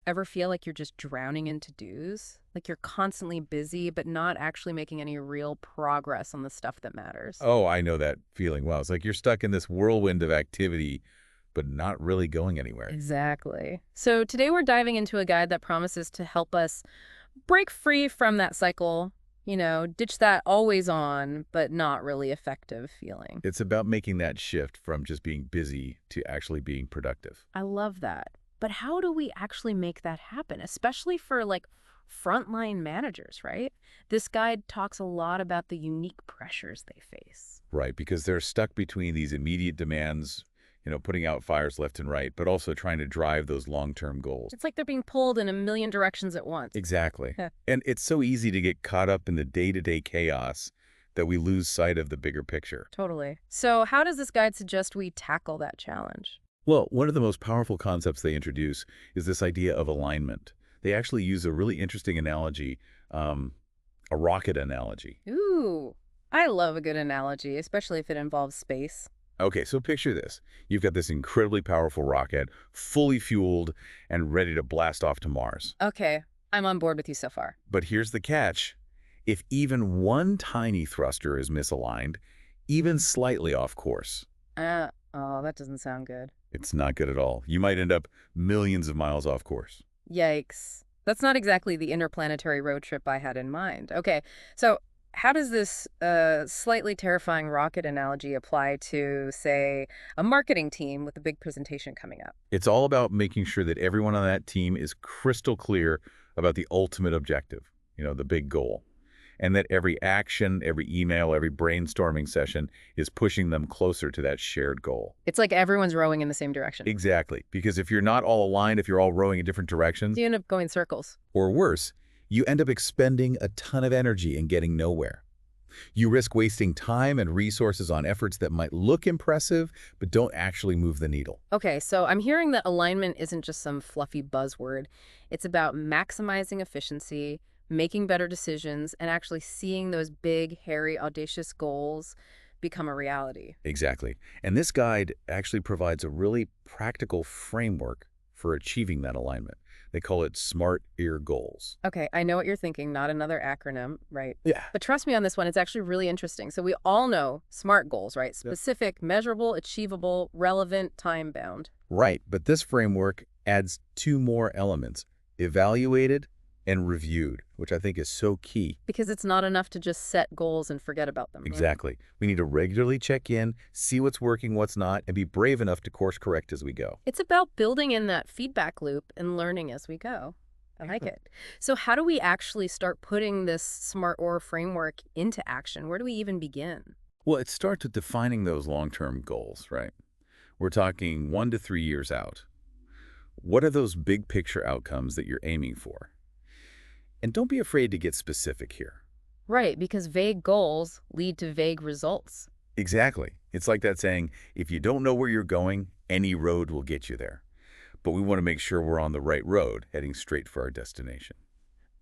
Ever feel like you're just drowning in to-dos? Like you're constantly busy, but not actually making any real progress on the stuff that matters? Oh, I know that feeling well. It's like you're stuck in this whirlwind of activity, but not really going anywhere. Exactly. So today we're diving into a guide that promises to help us break free from that cycle, ditch that always on, but not really effective feeling. It's about making that shift from just being busy to actually being productive. I love that. But how do we actually make that happen, especially for like frontline managers, right? This guide talks a lot about the unique pressures they face. Right, because they're stuck between these immediate demands, putting out fires left and right, but also trying to drive those long-term goals. It's like they're being pulled in a million directions at once. Exactly. And it's so easy to get caught up in the day-to-day chaos that we lose sight of the bigger picture. Totally. So how does this guide suggest we tackle that challenge? Well, one of the most powerful concepts they introduce is this idea of alignment. They actually use a really interesting analogy, a rocket analogy. Ooh, I love a good analogy, especially if it involves space. Okay, so picture this. You've got this incredibly powerful rocket, fully fueled and ready to blast off to Mars. Okay, I'm on board with you so far. But here's the catch. If even one tiny thruster is misaligned, even slightly off course, Oh, that doesn't sound good. it's not good at all. You might end up millions of miles off course. Yikes. That's not exactly the interplanetary road trip I had in mind. Okay, so how does this slightly terrifying rocket analogy apply to, say, a marketing team with a big presentation coming up? It's all about making sure that everyone on that team is crystal clear about the ultimate objective, the big goal. And that every action, every email, every brainstorming session is pushing them closer to that shared goal. It's like everyone's rowing in the same direction. Exactly. Because if you're not all aligned, if you're all rowing in different directions, You end up going circles. or worse, you end up expending a ton of energy and getting nowhere. You risk wasting time and resources on efforts that might look impressive, but don't actually move the needle. Okay, so I'm hearing that alignment isn't just some fluffy buzzword. It's about maximizing efficiency, making better decisions, and actually seeing those big, hairy, audacious goals become a reality. Exactly. And this guide actually provides a really practical framework for achieving that alignment. They call it SMART ear goals. Okay, I know what you're thinking, not another acronym, right? Yeah. But trust me on this one, it's actually really interesting. So we all know SMART goals, right? Yep. Specific, measurable, achievable, relevant, time-bound. Right. But this framework adds two more elements, evaluated and reviewed, which I think is so key. Because it's not enough to just set goals and forget about them. Right? Exactly. We need to regularly check in, see what's working, what's not, and be brave enough to course correct as we go. It's about building in that feedback loop and learning as we go. I like it. So how do we actually start putting this SMART or framework into action? Where do we even begin? Well, it starts with defining those long-term goals, right? We're talking 1 to 3 years out. What are those big picture outcomes that you're aiming for? And don't be afraid to get specific here. Right, because vague goals lead to vague results. Exactly. It's like that saying, if you don't know where you're going, any road will get you there. But we want to make sure we're on the right road, heading straight for our destination.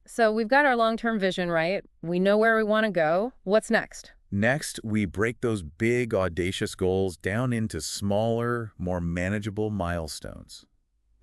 So we've got our long-term vision, right? We know where we want to go. What's next? Next, we break those big, audacious goals down into smaller, more manageable milestones.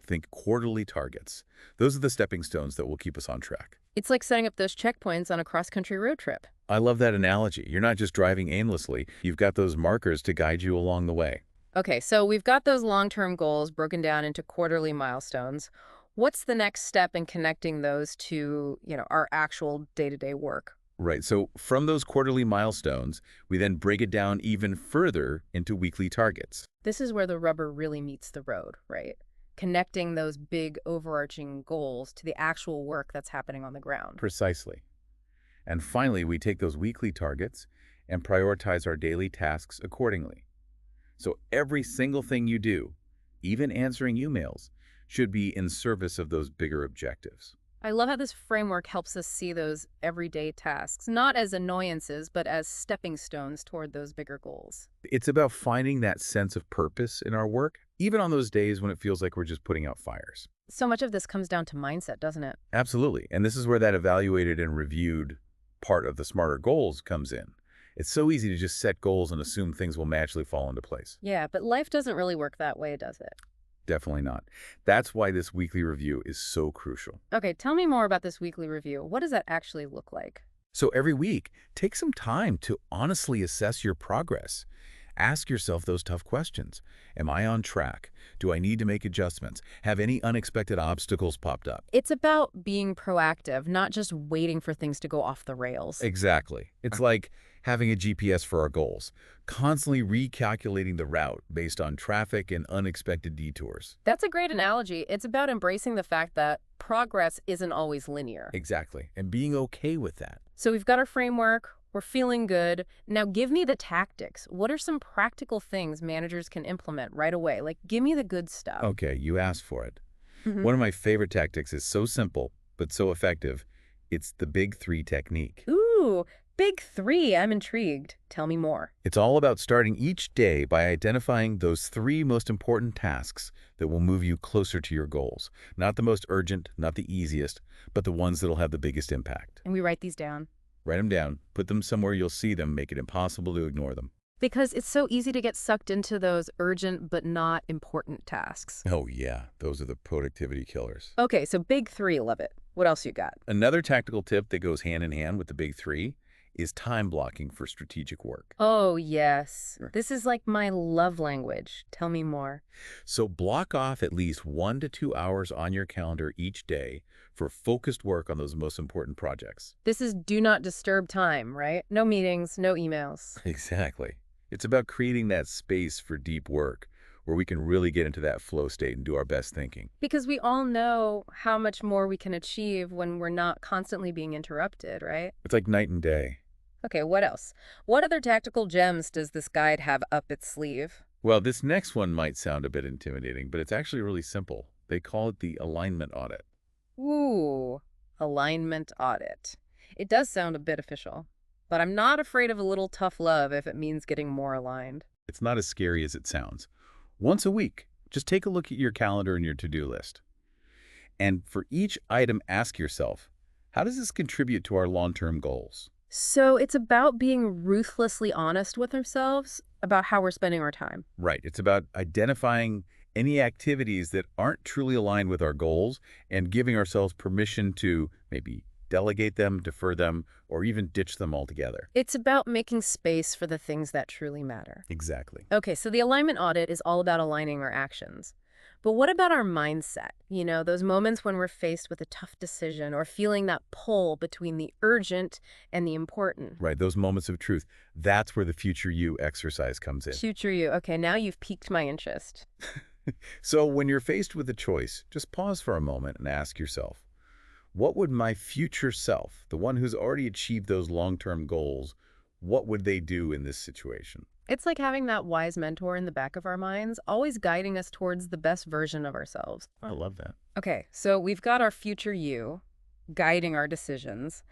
Think quarterly targets. Those are the stepping stones that will keep us on track. It's like setting up those checkpoints on a cross-country road trip. I love that analogy. You're not just driving aimlessly. You've got those markers to guide you along the way. Okay, so we've got those long-term goals broken down into quarterly milestones. What's the next step in connecting those to, our actual day-to-day work? Right. So from those quarterly milestones, we then break it down even further into weekly targets. This is where the rubber really meets the road, right? Connecting those big overarching goals to the actual work that's happening on the ground. Precisely. And finally, we take those weekly targets and prioritize our daily tasks accordingly. So every single thing you do, even answering emails, should be in service of those bigger objectives. I love how this framework helps us see those everyday tasks, not as annoyances, but as stepping stones toward those bigger goals. It's about finding that sense of purpose in our work, even on those days when it feels like we're just putting out fires. So much of this comes down to mindset, doesn't it? Absolutely. And this is where that evaluated and reviewed part of the smarter goals comes in. It's so easy to just set goals and assume things will magically fall into place. Yeah, but life doesn't really work that way, does it? Definitely not. That's why this weekly review is so crucial. Okay, tell me more about this weekly review. What does that actually look like? So every week, take some time to honestly assess your progress. Ask yourself those tough questions. Am I on track? Do I need to make adjustments? Have any unexpected obstacles popped up? It's about being proactive, not just waiting for things to go off the rails. Exactly. It's like having a GPS for our goals, constantly recalculating the route based on traffic and unexpected detours. That's a great analogy. It's about embracing the fact that progress isn't always linear. Exactly. And being okay with that. So we've got our framework, we're feeling good. Now give me the tactics. What are some practical things managers can implement right away? Like, give me the good stuff. Okay, you asked for it. Mhm. One of my favorite tactics is so simple, but so effective. It's the Big Three technique. Ooh, big three. I'm intrigued. Tell me more. It's all about starting each day by identifying those three most important tasks that will move you closer to your goals. Not the most urgent, not the easiest, but the ones that'll have the biggest impact. And we write these down. Write them down, put them somewhere you'll see them, make it impossible to ignore them. Because it's so easy to get sucked into those urgent but not important tasks. Oh yeah, those are the productivity killers. Okay, so big three, love it. What else you got? Another tactical tip that goes hand in hand with the Big Three is time blocking for strategic work. Oh, yes. Sure. This is like my love language. Tell me more. So block off at least 1 to 2 hours on your calendar each day for focused work on those most important projects. This is do not disturb time, right? No meetings, no emails. Exactly. It's about creating that space for deep work where we can really get into that flow state and do our best thinking. Because we all know how much more we can achieve when we're not constantly being interrupted, right? It's like night and day. Okay, what else? What other tactical gems does this guide have up its sleeve? Well, this next one might sound a bit intimidating, but it's actually really simple. They call it the alignment audit. Ooh, alignment audit. It does sound a bit official, but I'm not afraid of a little tough love if it means getting more aligned. It's not as scary as it sounds. Once a week, just take a look at your calendar and your to-do list. And for each item, ask yourself, how does this contribute to our long-term goals? So it's about being ruthlessly honest with ourselves about how we're spending our time. Right. It's about identifying any activities that aren't truly aligned with our goals and giving ourselves permission to maybe delegate them, defer them, or even ditch them altogether. It's about making space for the things that truly matter. Exactly. Okay, so the alignment audit is all about aligning our actions. But what about our mindset? You know, those moments when we're faced with a tough decision or feeling that pull between the urgent and the important. Right. Those moments of truth. That's where the future you exercise comes in. Future you. Okay, now you've piqued my interest. So when you're faced with a choice, just pause for a moment and ask yourself, what would my future self, the one who's already achieved those long-term goals, what would they do in this situation? It's like having that wise mentor in the back of our minds, always guiding us towards the best version of ourselves. I love that. Okay, so we've got our future you guiding our decisions.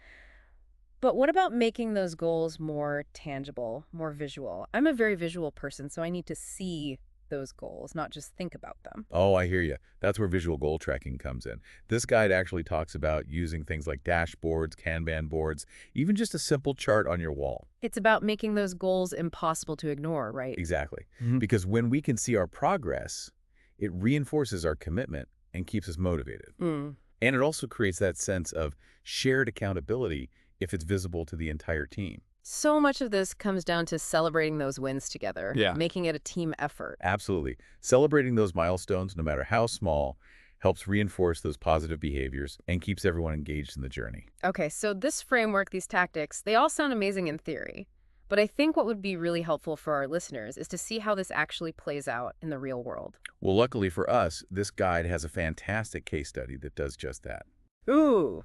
But what about making those goals more tangible, more visual? I'm a very visual person, so I need to see those goals, not just think about them. Oh, I hear you. That's where visual goal tracking comes in. This guide actually talks about using things like dashboards, Kanban boards, even just a simple chart on your wall. It's about making those goals impossible to ignore, right? Exactly. Mhm. Because when we can see our progress, it reinforces our commitment and keeps us motivated. Mm. And it also creates that sense of shared accountability if it's visible to the entire team. So much of this comes down to celebrating those wins together, Yeah. making it a team effort. Absolutely. Celebrating those milestones, no matter how small, helps reinforce those positive behaviors and keeps everyone engaged in the journey. Okay, so this framework, these tactics, they all sound amazing in theory. But I think what would be really helpful for our listeners is to see how this actually plays out in the real world. Well, luckily for us, this guide has a fantastic case study that does just that. Ooh,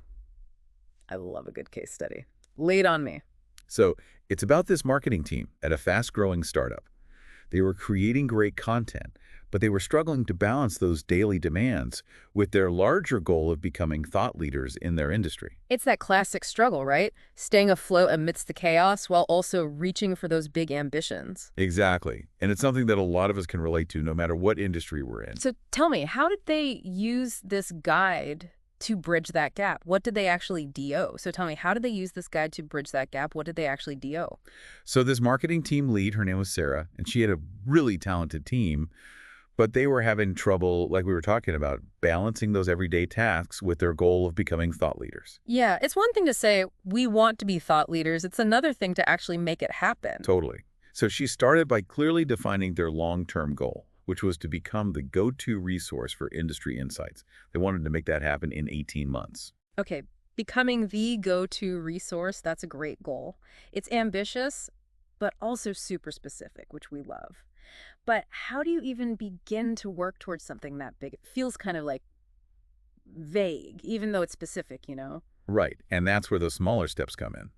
I love a good case study. Lay it on me. So it's about this marketing team at a fast-growing startup. They were creating great content, but they were struggling to balance those daily demands with their larger goal of becoming thought leaders in their industry. It's that classic struggle, right? Staying afloat amidst the chaos while also reaching for those big ambitions. Exactly. And it's something that a lot of us can relate to no matter what industry we're in. So tell me, how did they use this guide to bridge that gap? What did they actually DO? So tell me, how did they use this guide to bridge that gap? What did they actually DO? So this marketing team lead, her name was Sarah, and she had a really talented team, But they were having trouble, like we were talking about, balancing those everyday tasks with their goal of becoming thought leaders. Yeah, it's one thing to say, we want to be thought leaders. It's another thing to actually make it happen. Totally. So she started by clearly defining their long-term goal, which was to become the go-to resource for industry insights. They wanted to make that happen in 18 months. Okay, becoming the go-to resource, that's a great goal. It's ambitious, but also super specific, which we love. But how do you even begin to work towards something that big? It feels kind of like vague, even though it's specific, you know? Right, and that's where the smaller steps come in.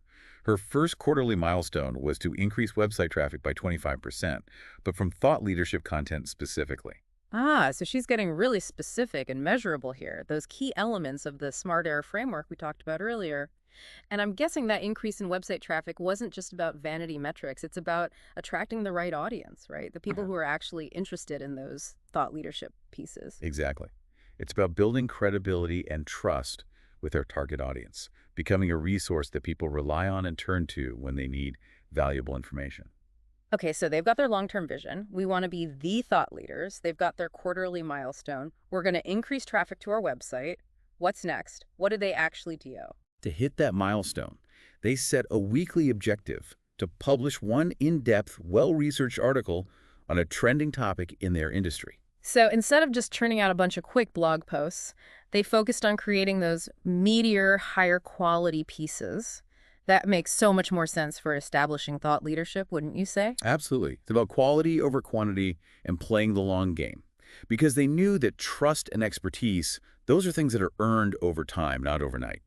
Her first quarterly milestone was to increase website traffic by 25%, but from thought leadership content specifically. Ah, so she's getting really specific and measurable here, those key elements of the smart air framework we talked about earlier. And I'm guessing that increase in website traffic wasn't just about vanity metrics. It's about attracting the right audience, right? The people who are actually interested in those thought leadership pieces. Exactly. It's about building credibility and trust with their target audience, becoming a resource that people rely on and turn to when they need valuable information. Okay, so they've got their long-term vision. We want to be the thought leaders. They've got their quarterly milestone. We're going to increase traffic to our website. What's next? What do they actually do? To hit that milestone, they set a weekly objective to publish one in-depth, well-researched article on a trending topic in their industry. So instead of just churning out a bunch of quick blog posts, they focused on creating those meatier, higher quality pieces. That makes so much more sense for establishing thought leadership, wouldn't you say? Absolutely. It's about quality over quantity and playing the long game. Because they knew that trust and expertise, those are things that are earned over time, not overnight.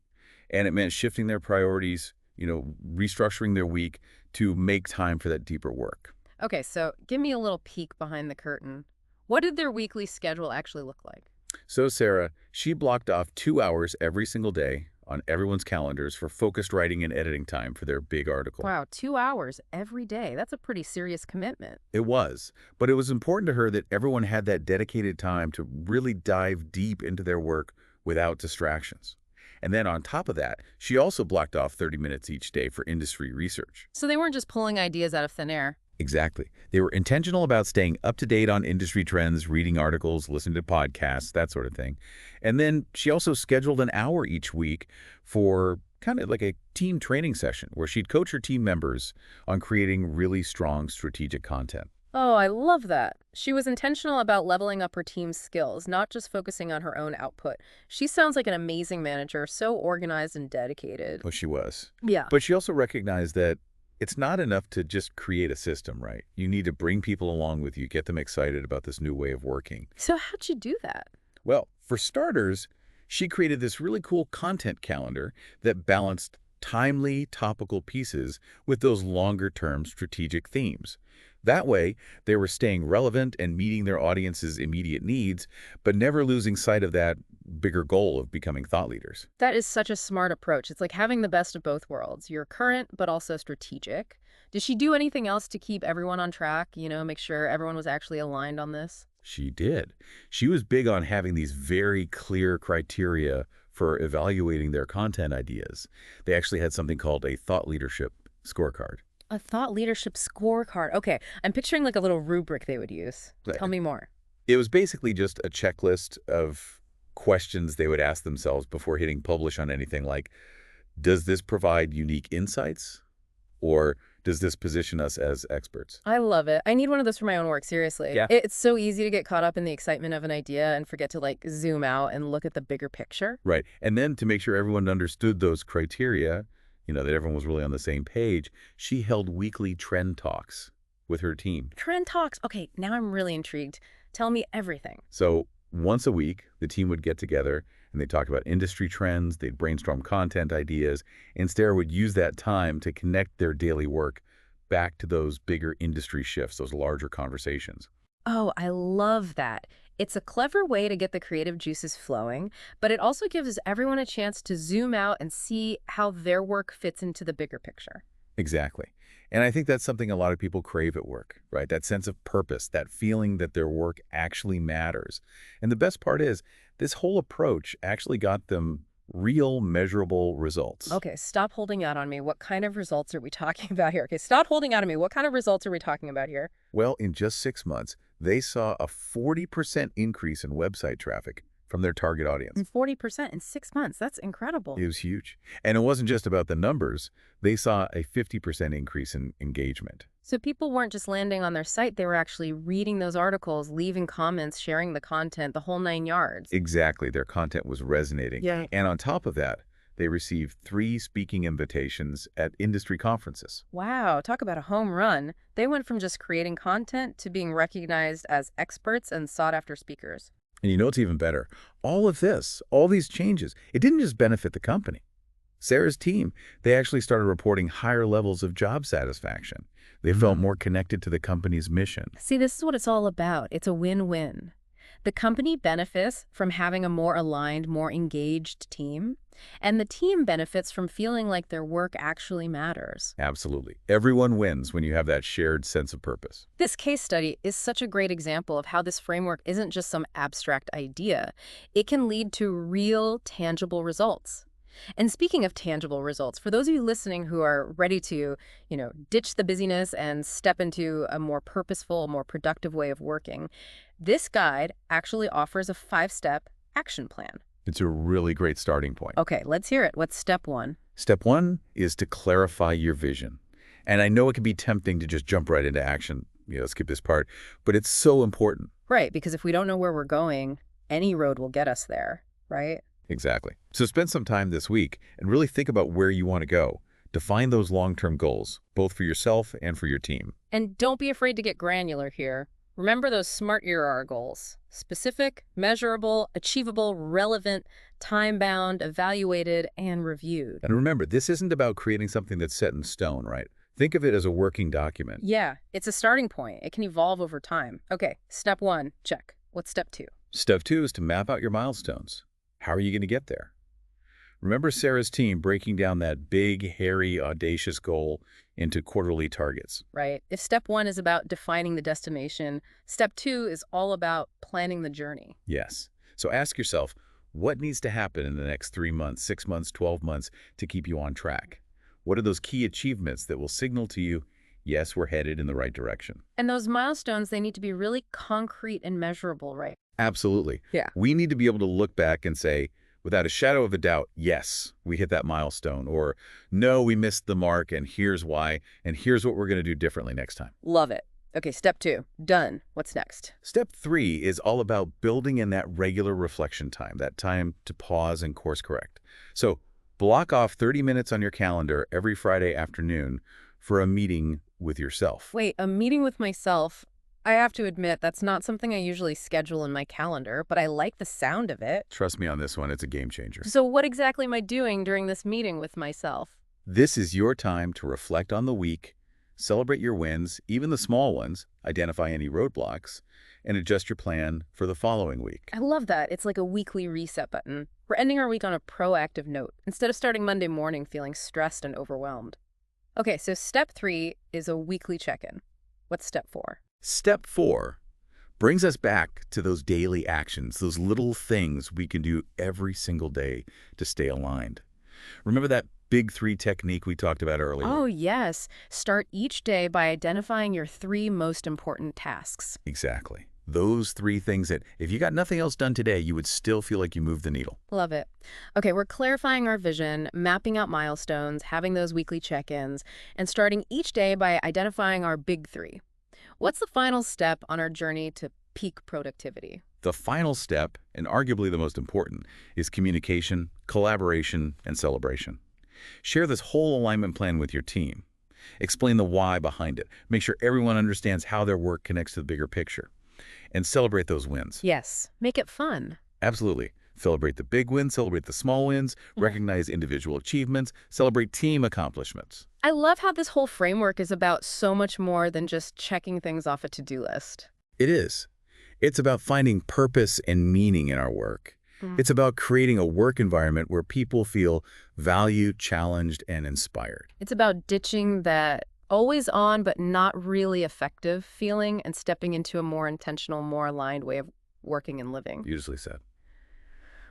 And it meant shifting their priorities, restructuring their week to make time for that deeper work. Okay, so give me a little peek behind the curtain. What did their weekly schedule actually look like? So Sarah, she blocked off 2 hours every single day on everyone's calendars for focused writing and editing time for their big article. Wow, 2 hours every day. That's a pretty serious commitment. It was, but it was important to her that everyone had that dedicated time to really dive deep into their work without distractions. And then on top of that, she also blocked off 30 minutes each day for industry research. So they weren't just pulling ideas out of thin air. Exactly. They were intentional about staying up to date on industry trends, reading articles, listening to podcasts, that sort of thing. And then she also scheduled an hour each week for kind of like a team training session where she'd coach her team members on creating really strong strategic content. Oh, I love that. She was intentional about leveling up her team's skills, not just focusing on her own output. She sounds like an amazing manager, so organized and dedicated. Well, she was. Yeah. But she also recognized that it's not enough to just create a system, right? You need to bring people along with you, get them excited about this new way of working. So how'd you do that? Well, for starters, she created this really cool content calendar that balanced timely, topical pieces with those longer-term strategic themes. That way, they were staying relevant and meeting their audience's immediate needs, but never losing sight of that bigger goal of becoming thought leaders. That is such a smart approach. It's like having the best of both worlds. You're current, but also strategic. Did she do anything else to keep everyone on track, make sure everyone was actually aligned on this? She did. She was big on having these very clear criteria for evaluating their content ideas. They actually had something called a thought leadership scorecard. A thought leadership scorecard. Okay, I'm picturing like a little rubric they would use. Tell me more. It was basically just a checklist of questions they would ask themselves before hitting publish on anything like, does this provide unique insights? Or does this position us as experts? I love it. I need one of those for my own work, seriously. Yeah. It's so easy to get caught up in the excitement of an idea and forget to like zoom out and look at the bigger picture. Right. And then to make sure everyone understood those criteria, that everyone was really on the same page, she held weekly trend talks with her team. Trend talks. Okay, now I'm really intrigued. Tell me everything. So once a week, the team would get together and they'd talk about industry trends, they'd brainstorm content ideas, and Sarah would use that time to connect their daily work back to those bigger industry shifts, those larger conversations. Oh, I love that. It's a clever way to get the creative juices flowing, but it also gives everyone a chance to zoom out and see how their work fits into the bigger picture. Exactly. And I think that's something a lot of people crave at work, right? That sense of purpose, that feeling that their work actually matters. And the best part is, this whole approach actually got them real measurable results. Okay, stop holding out on me. What kind of results are we talking about here? Okay, stop holding out on me. What kind of results are we talking about here? Well, in just 6 months, They saw a 40% increase in website traffic from their target audience. And 40% in 6 months. That's incredible. It was huge. And it wasn't just about the numbers. They saw a 50% increase in engagement. So people weren't just landing on their site, they were actually reading those articles, leaving comments, sharing the content, the whole 9 yards. Exactly. Their content was resonating. Yeah. And on top of that, they received 3 speaking invitations at industry conferences. Wow, talk about a home run. They went from just creating content to being recognized as experts and sought-after speakers. And you know what's even better? All of this, all these changes, it didn't just benefit the company. Sarah's team, they actually started reporting higher levels of job satisfaction. They felt more connected to the company's mission. See, this is what it's all about. It's a win-win. The company benefits from having a more aligned, more engaged team, and the team benefits from feeling like their work actually matters. Absolutely. Everyone wins when you have that shared sense of purpose. This case study is such a great example of how this framework isn't just some abstract idea. It can lead to real, tangible results. And speaking of tangible results, for those of you listening who are ready to, ditch the busyness and step into a more purposeful, more productive way of working, this guide actually offers a 5-step action plan. It's a really great starting point. Okay, let's hear it. What's step 1? Step 1 is to clarify your vision. And I know it can be tempting to just jump right into action, skip this part, but it's so important. Right, because if we don't know where we're going, any road will get us there, right? Exactly. So spend some time this week and really think about where you want to go. Define those long-term goals, both for yourself and for your team. And don't be afraid to get granular here. Remember those SMART ERR goals: specific, measurable, achievable, relevant, time-bound, evaluated, and reviewed. And remember, this isn't about creating something that's set in stone, right? Think of it as a working document. Yeah, it's a starting point. It can evolve over time. Okay, step 1, check. What's step 2? Step 2 is to map out your milestones. How are you going to get there? Remember Sarah's team breaking down that big, hairy, audacious goal into quarterly targets. Right. If step 1 is about defining the destination, step 2 is all about planning the journey. Yes. So ask yourself, what needs to happen in the next 3 months, 6 months, 12 months to keep you on track? What are those key achievements that will signal to you, yes, we're headed in the right direction? And those milestones, they need to be really concrete and measurable, right? Absolutely. Yeah. We need to be able to look back and say, without a shadow of a doubt, yes, we hit that milestone, or no, we missed the mark, and here's why, and here's what we're going to do differently next time. Love it. Okay, step 2, done. What's next? Step 3 is all about building in that regular reflection time, that time to pause and course correct. So block off 30 minutes on your calendar every Friday afternoon for a meeting with yourself. Wait, a meeting with myself? I have to admit, that's not something I usually schedule in my calendar, but I like the sound of it. Trust me on this one, it's a game changer. So what exactly am I doing during this meeting with myself? This is your time to reflect on the week, celebrate your wins, even the small ones, identify any roadblocks, and adjust your plan for the following week. I love that. It's like a weekly reset button. We're ending our week on a proactive note, instead of starting Monday morning feeling stressed and overwhelmed. Okay, so step 3 is a weekly check-in. What's step 4? Step 4 brings us back to those daily actions, those little things we can do every single day to stay aligned. Remember that big 3 technique we talked about earlier? Oh, yes. Start each day by identifying your 3 most important tasks. Exactly. Those 3 things that, if you got nothing else done today, you would still feel like you moved the needle. Love it. Okay, we're clarifying our vision, mapping out milestones, having those weekly check-ins, and starting each day by identifying our big 3. What's the final step on our journey to peak productivity? The final step, and arguably the most important, is communication, collaboration, and celebration. Share this whole alignment plan with your team. Explain the why behind it. Make sure everyone understands how their work connects to the bigger picture. And celebrate those wins. Yes, make it fun. Absolutely. Celebrate the big wins, celebrate the small wins, recognize individual achievements, celebrate team accomplishments. I love how this whole framework is about so much more than just checking things off a to-do list. It is. It's about finding purpose and meaning in our work. It's about creating a work environment where people feel valued, challenged, and inspired. It's about ditching that always on but not really effective feeling and stepping into a more intentional, more aligned way of working and living. Beautifully said.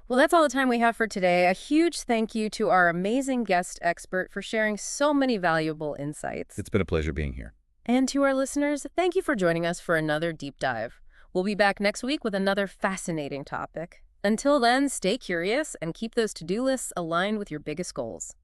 Well, that's all the time we have for today. A huge thank you to our amazing guest expert for sharing so many valuable insights. It's been a pleasure being here. And to our listeners, thank you for joining us for another deep dive. We'll be back next week with another fascinating topic. Until then, stay curious and keep those to-do lists aligned with your biggest goals.